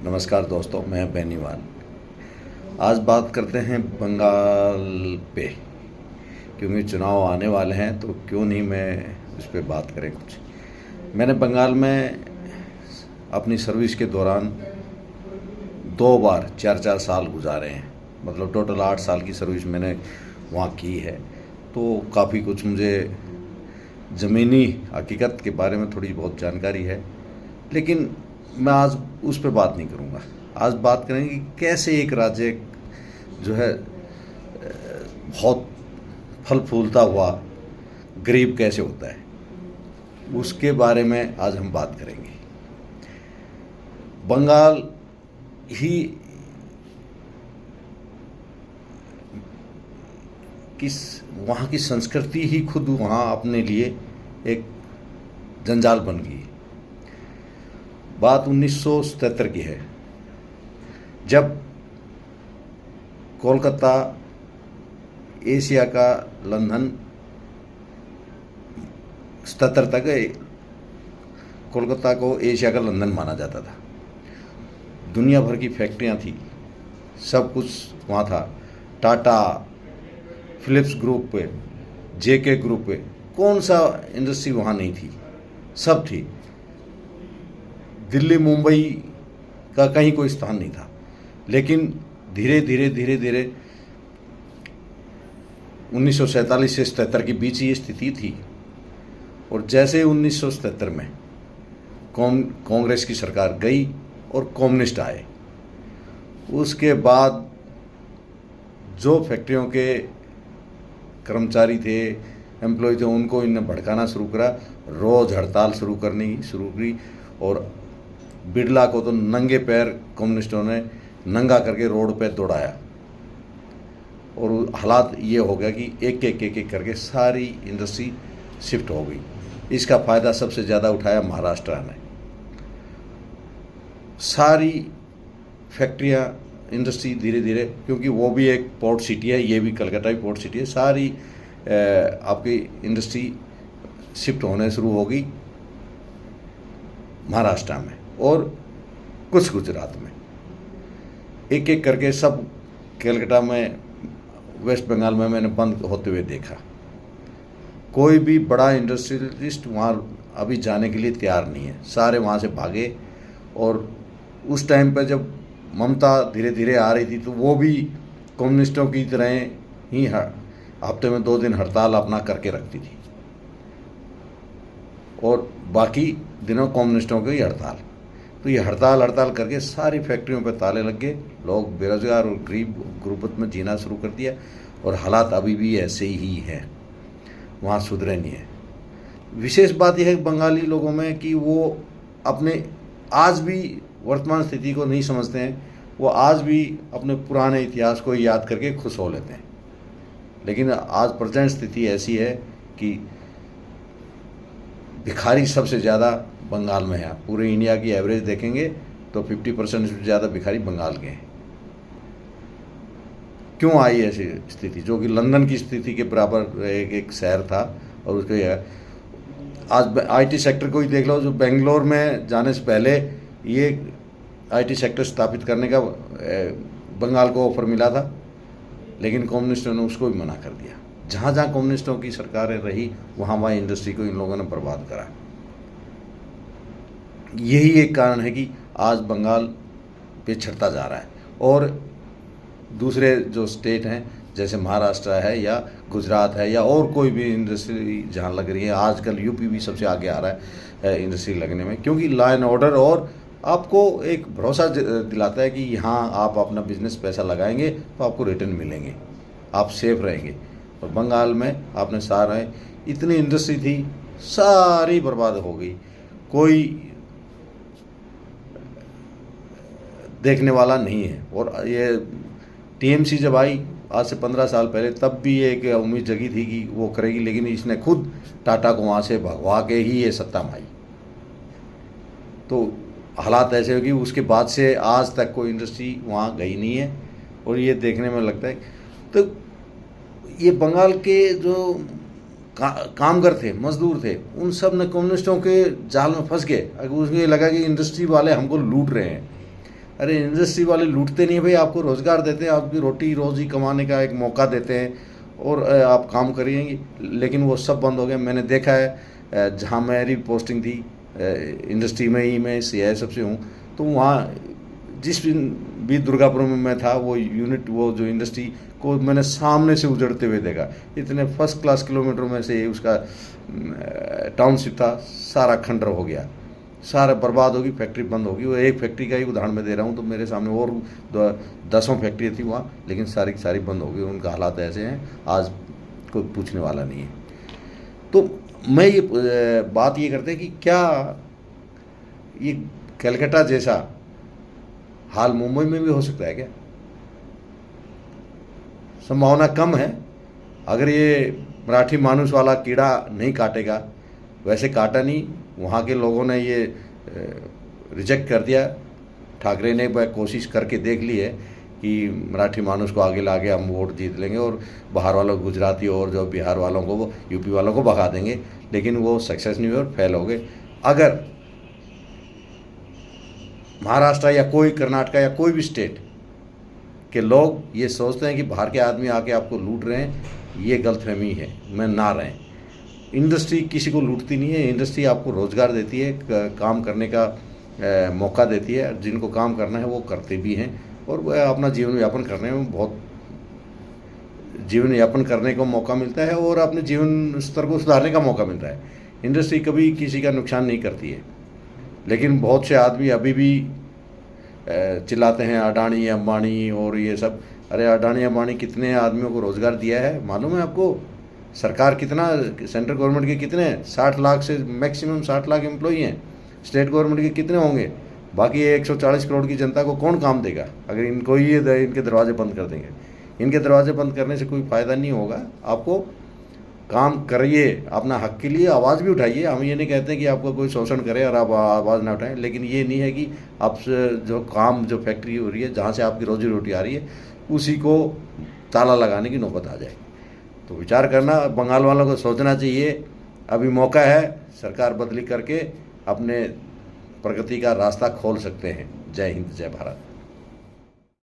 नमस्कार दोस्तों, मैं बेनीवाल। आज बात करते हैं बंगाल पे, क्योंकि चुनाव आने वाले हैं तो क्यों नहीं मैं इस पे बात करें कुछ। मैंने बंगाल में अपनी सर्विस के दौरान 2 बार 4-4 साल गुजारे हैं, मतलब टोटल 8 साल की सर्विस मैंने वहाँ की है। तो काफ़ी कुछ मुझे ज़मीनी हकीकत के बारे में थोड़ी बहुत जानकारी है, लेकिन मैं आज उस पर बात नहीं करूँगा। आज बात करेंगे कि कैसे एक राज्य जो है बहुत फल फूलता हुआ गरीब कैसे होता है, उसके बारे में आज हम बात करेंगे। बंगाल ही वहाँ की संस्कृति ही खुद वहाँ अपने लिए एक जंजाल बन गई। बात 1977 की है, जब कोलकाता एशिया का लंदन 77 तक कोलकाता को एशिया का लंदन माना जाता था। दुनिया भर की फैक्ट्रियां थी, सब कुछ वहाँ था। टाटा, फिलिप्स ग्रुप पे, जेके ग्रुप पे, कौन सा इंडस्ट्री वहाँ नहीं थी, सब थी। दिल्ली मुंबई का कहीं कोई स्थान नहीं था। लेकिन धीरे धीरे 1947 से 77 के बीच ये स्थिति थी। और जैसे 1977 में कांग्रेस की सरकार गई और कम्युनिस्ट आए, उसके बाद जो फैक्ट्रियों के कर्मचारी थे, एम्प्लॉय थे, उनको इनने भड़काना शुरू करा। रोज़ हड़ताल शुरू की। और बिरला को तो नंगे पैर कम्युनिस्टों ने नंगा करके रोड पे दौड़ाया। और हालात ये हो गया कि एक करके सारी इंडस्ट्री शिफ्ट हो गई। इसका फ़ायदा सबसे ज़्यादा उठाया महाराष्ट्र ने। सारी फैक्ट्रियाँ, इंडस्ट्री धीरे धीरे, क्योंकि वो भी एक पोर्ट सिटी है, ये भी कलकत्ता भी पोर्ट सिटी है, सारी आपकी इंडस्ट्री शिफ्ट होने शुरू हो गई महाराष्ट्र में और कुछ गुजरात में। एक करके सब कलकत्ता में, वेस्ट बंगाल में मैंने बंद होते हुए देखा। कोई भी बड़ा इंडस्ट्रियलिस्ट वहाँ अभी जाने के लिए तैयार नहीं है, सारे वहाँ से भागे। और उस टाइम पर जब ममता धीरे धीरे आ रही थी तो वो भी कम्युनिस्टों की तरह ही हफ्ते में 2 दिन हड़ताल अपना करके रखती थी, और बाकी दिनों कम्युनिस्टों की हड़ताल। तो ये हड़ताल करके सारी फैक्ट्रियों पे ताले लग गए। लोग बेरोजगार और गरीब गुर्बत में जीना शुरू कर दिया। और हालात अभी भी ऐसे ही हैं, वहाँ सुधरे नहीं है। विशेष बात यह है बंगाली लोगों में कि वो अपने आज भी वर्तमान स्थिति को नहीं समझते हैं। वो आज भी अपने पुराने इतिहास को याद करके खुश हो लेते हैं। लेकिन आज प्रेजेंट स्थिति ऐसी है कि भिखारी सबसे ज़्यादा बंगाल में है। पूरे इंडिया की एवरेज देखेंगे तो 50% से ज़्यादा भिखारी बंगाल के हैं। क्यों आई ऐसी स्थिति, जो कि लंदन की स्थिति के बराबर एक शहर था। और उसके आज आईटी सेक्टर को ही देख लो, जो बेंगलोर में जाने से पहले ये आईटी सेक्टर स्थापित करने का बंगाल को ऑफर मिला था, लेकिन कम्युनिस्टों ने उसको भी मना कर दिया। जहाँ जहाँ कम्युनिस्टों की सरकारें रही, वहाँ इंडस्ट्री को इन लोगों ने बर्बाद करा। यही एक कारण है कि आज बंगाल पिछड़ता जा रहा है। और दूसरे जो स्टेट हैं, जैसे महाराष्ट्र है या गुजरात है या और कोई भी इंडस्ट्री जहाँ लग रही है, आजकल यूपी भी सबसे आगे आ रहा है इंडस्ट्री लगने में, क्योंकि लॉ एंड ऑर्डर और आपको एक भरोसा दिलाता है कि यहाँ आप अपना बिजनेस पैसा लगाएंगे तो आपको रिटर्न मिलेंगे, आप सेफ रहेंगे। और बंगाल में आपने सारे इतनी इंडस्ट्री थी, सारी बर्बाद हो गई। कोई देखने वाला नहीं है। और ये टीएमसी जब आई आज से 15 साल पहले, तब भी एक उम्मीद जगी थी कि वो करेगी, लेकिन इसने खुद टाटा को वहाँ से भगवा के ही ये सत्ता में आई। तो हालात ऐसे हो कि उसके बाद से आज तक कोई इंडस्ट्री वहाँ गई नहीं है। और ये देखने में लगता है तो ये बंगाल के जो कामगर थे, मजदूर थे, उन सब ने कम्युनिस्टों के जाल में फंस गए। अगर उसको ये लगा कि इंडस्ट्री वाले हमको लूट रहे हैं, अरे इंडस्ट्री वाले लूटते नहीं भाई, आपको रोज़गार देते हैं, आपकी रोटी रोज़ी कमाने का एक मौका देते हैं और आप काम करिएंगे। लेकिन वो सब बंद हो गया। मैंने देखा है जहाँ मेरी पोस्टिंग थी इंडस्ट्री में ही, मैं CISF से हूँ, तो वहाँ जिस भी दुर्गापुर में मैं था वो यूनिट, वो जो इंडस्ट्री को मैंने सामने से उजड़ते हुए देखा। इतने फर्स्ट क्लास किलोमीटर में से उसका टाउनशिप था, सारा खंडर हो गया, सारा बर्बाद होगी, फैक्ट्री बंद होगी। वो एक फैक्ट्री का ही उदाहरण मैं दे रहा हूँ, तो मेरे सामने और 10 फैक्ट्री थी वहाँ, लेकिन सारी की सारी बंद हो गई। उनका हालात ऐसे हैं आज कोई पूछने वाला नहीं है। तो मैं ये बात ये करते हैं कि क्या ये कलकत्ता जैसा हाल मुंबई में भी हो सकता है क्या? संभावना कम है। अगर ये मराठी मानुस वाला कीड़ा नहीं काटेगा, वैसे काटा नहीं, वहाँ के लोगों ने ये रिजेक्ट कर दिया। ठाकरे ने कोशिश करके देख ली है कि मराठी मानुस को आगे ला के हम वोट जीत लेंगे और बाहर वालों गुजराती और जो बिहार वालों को, वो यूपी वालों को भगा देंगे, लेकिन वो सक्सेस नहीं हुए और फेल हो गए। अगर महाराष्ट्र या कोई कर्नाटक या कोई भी स्टेट के लोग ये सोचते हैं कि बाहर के आदमी आके आपको लूट रहे हैं, ये गलतफहमी है, मैं ना रहें। इंडस्ट्री किसी को लूटती नहीं है, इंडस्ट्री आपको रोज़गार देती है, काम करने का मौका देती है। जिनको काम करना है वो करते भी हैं और वह अपना जीवन यापन करने में बहुत जीवन यापन करने को मौका मिलता है और अपने जीवन स्तर को सुधारने का मौका मिलता है। इंडस्ट्री कभी किसी का नुकसान नहीं करती है। लेकिन बहुत से आदमी अभी भी चिल्लाते हैं अडानी अंबानी और ये सब। अरे अडानी अंबानी कितने आदमियों को रोज़गार दिया है मालूम है आपको? सरकार कितना, सेंट्रल गवर्नमेंट के कितने 60 लाख से मैक्सिमम 60 लाख एम्प्लॉई हैं, स्टेट गवर्नमेंट के कितने होंगे? बाकी 140 करोड़ की जनता को कौन काम देगा अगर इनको ही इनके दरवाजे बंद कर देंगे? इनके दरवाजे बंद करने से कोई फ़ायदा नहीं होगा। आपको काम करिए, अपना हक के लिए आवाज़ भी उठाइए। हम ये नहीं कहते कि आपको कोई शोषण करे और आप आवाज़ ना उठाएं, लेकिन ये नहीं है कि आप जो काम, जो फैक्ट्री हो रही है, जहाँ से आपकी रोजी रोटी आ रही है, उसी को ताला लगाने की नौबत आ जाए। तो विचार करना, बंगाल वालों को सोचना चाहिए, अभी मौका है, सरकार बदली करके अपने प्रगति का रास्ता खोल सकते हैं। जय हिंद, जय भारत।